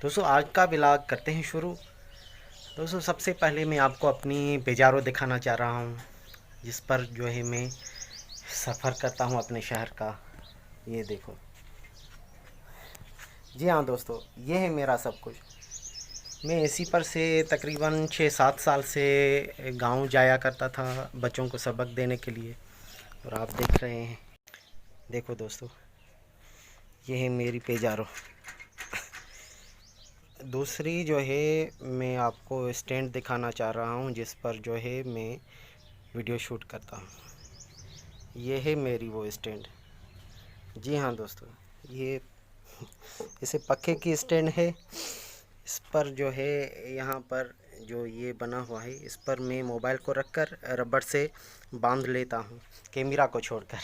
दोस्तों आज का व्लॉग करते हैं शुरू। दोस्तों सबसे पहले मैं आपको अपनी पेजारो दिखाना चाह रहा हूँ, जिस पर जो है मैं सफ़र करता हूँ अपने शहर का। ये देखो, जी हाँ दोस्तों, ये है मेरा सब कुछ। मैं इसी पर से तकरीबन 6-7 साल से गांव जाया करता था बच्चों को सबक देने के लिए। और आप देख रहे हैं, देखो दोस्तों, ये है मेरी पेजारो। दूसरी जो है मैं आपको स्टैंड दिखाना चाह रहा हूँ, जिस पर जो है मैं वीडियो शूट करता हूँ। ये है मेरी वो स्टैंड। जी हाँ दोस्तों, ये इसे पक्के की स्टैंड है। इस पर जो है यहाँ पर जो ये बना हुआ है, इस पर मैं मोबाइल को रखकर रबड़ से बांध लेता हूँ, कैमरा को छोड़कर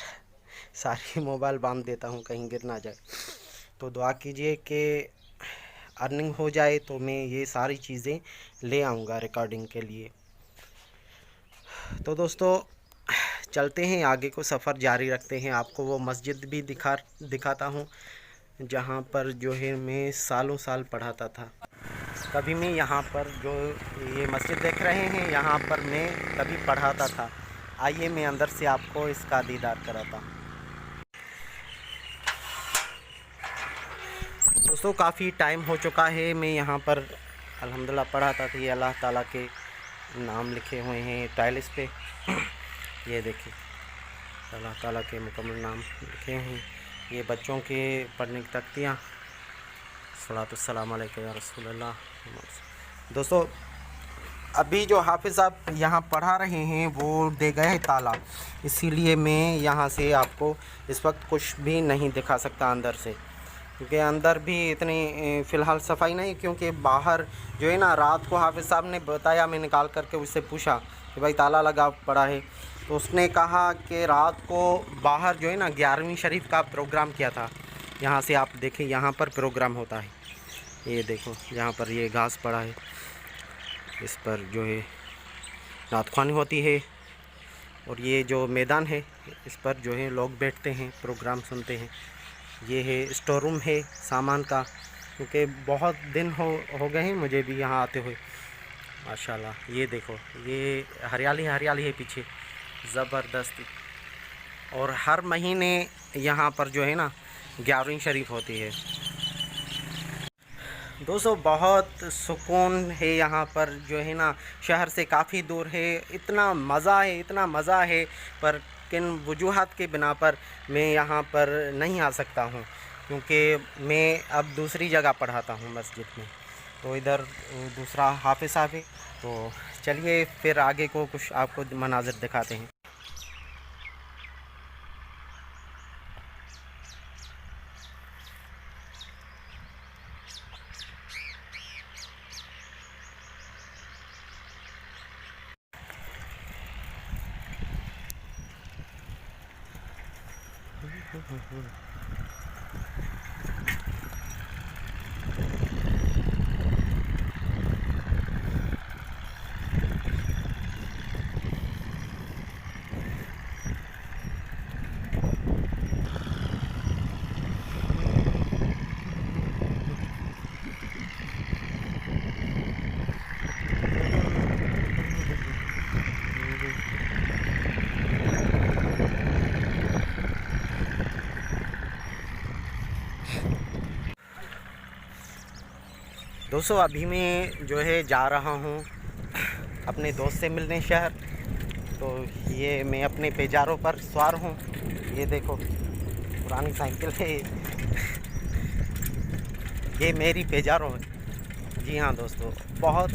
सारी मोबाइल बांध देता हूँ कहीं गिर ना जाए। तो दुआ कीजिए कि अर्निंग हो जाए तो मैं ये सारी चीज़ें ले आऊँगा रिकॉर्डिंग के लिए। तो दोस्तों चलते हैं आगे को, सफ़र जारी रखते हैं। आपको वो मस्जिद भी दिखाता हूँ जहाँ पर जो है मैं सालों साल पढ़ाता था। कभी मैं यहाँ पर जो ये मस्जिद देख रहे हैं, यहाँ पर मैं कभी पढ़ाता था। आइए मैं अंदर से आपको इसका दीदार कराता हूँ। दोस्तों काफ़ी टाइम हो चुका है मैं यहाँ पर अल्हम्दुलिल्लाह पढ़ाता था। ये अल्लाह ताला के नाम लिखे हुए हैं टाइल्स पे। ये देखिए, अल्लाह ताला के मुकम्मल नाम लिखे हैं। ये बच्चों के पढ़ने की तख्तियाँ। सलातुस्सलाम अलैका या रसूल अल्लाह। दोस्तों अभी जो हाफिज़ साहब यहाँ पढ़ा रहे हैं वो दे गए हैं ताला, इसीलिए मैं यहाँ से आपको इस वक्त कुछ भी नहीं दिखा सकता अंदर से, क्योंकि अंदर भी इतनी फ़िलहाल सफाई नहीं। क्योंकि बाहर जो है ना, रात को हाफिज़ साहब ने बताया, मैं निकाल करके उससे पूछा कि भाई ताला लगा पड़ा है, तो उसने कहा कि रात को बाहर जो है ना 11वीं शरीफ का प्रोग्राम किया था। यहाँ से आप देखें, यहाँ पर प्रोग्राम होता है। ये देखो, यहाँ पर ये घास पड़ा है, इस पर जो है नात ख़्वानी होती है। और ये जो मैदान है, इस पर जो है लोग बैठते हैं, प्रोग्राम सुनते हैं। ये है स्टोर रूम है सामान का, क्योंकि बहुत दिन हो गए हैं मुझे भी यहाँ आते हुए। माशाल्लाह ये देखो, ये हरियाली हरियाली है पीछे, ज़बरदस्त। और हर महीने यहाँ पर जो है ना 11वीं शरीफ होती है। दोस्तों बहुत सुकून है यहाँ पर, जो है ना शहर से काफ़ी दूर है। इतना मज़ा है, इतना मज़ा है, पर किन वजूहात के बिना पर मैं यहाँ पर नहीं आ सकता हूँ, क्योंकि मैं अब दूसरी जगह पढ़ाता हूँ मस्जिद में। तो इधर दूसरा हाफिज़ साहब है। तो चलिए फिर आगे को कुछ आपको मनाज़िर दिखाते हैं। दोस्तों अभी मैं जो है जा रहा हूँ अपने दोस्त से मिलने शहर। तो ये मैं अपने पेजारों पर सवार हूँ। ये देखो, पुरानी साइकिल है ये मेरी पेजारो है। जी हाँ दोस्तों, बहुत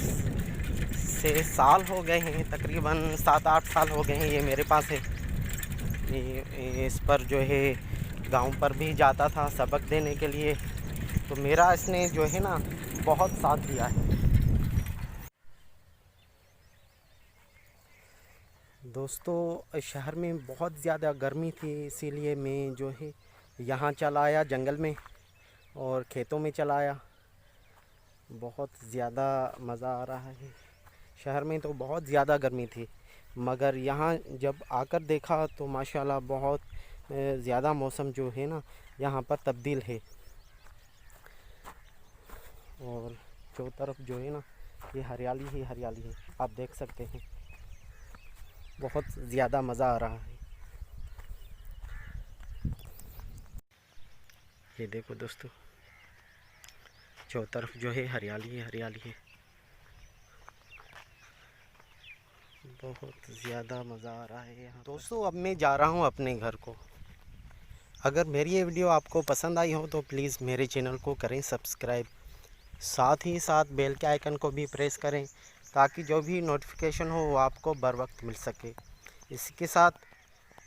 से साल हो गए हैं, तकरीबन 7-8 साल हो गए हैं ये मेरे पास है। इस पर जो है गांव पर भी जाता था सबक देने के लिए। तो मेरा इसने जो है ना बहुत साथ दिया है। दोस्तों शहर में बहुत ज़्यादा गर्मी थी, इसीलिए मैं जो है यहाँ चला आया जंगल में और खेतों में चला आया। बहुत ज़्यादा मज़ा आ रहा है। शहर में तो बहुत ज़्यादा गर्मी थी, मगर यहाँ जब आकर देखा तो माशाल्लाह बहुत ज़्यादा मौसम जो है ना यहाँ पर तब्दील है। और चारों तरफ जो है ना ये हरियाली ही हरियाली है, आप देख सकते हैं। बहुत ज़्यादा मज़ा आ रहा है। ये देखो दोस्तों, चारों तरफ जो है हरियाली ही हरियाली है। बहुत ज़्यादा मज़ा आ रहा है यहाँ दोस्तों। अब मैं जा रहा हूँ अपने घर को। अगर मेरी ये वीडियो आपको पसंद आई हो तो प्लीज़ मेरे चैनल को करें सब्सक्राइब, साथ ही साथ बेल के आइकन को भी प्रेस करें ताकि जो भी नोटिफिकेशन हो वो आपको बर वक्त मिल सके। इसके साथ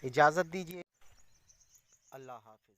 इजाज़त दीजिए। अल्लाह हाफ़िज़।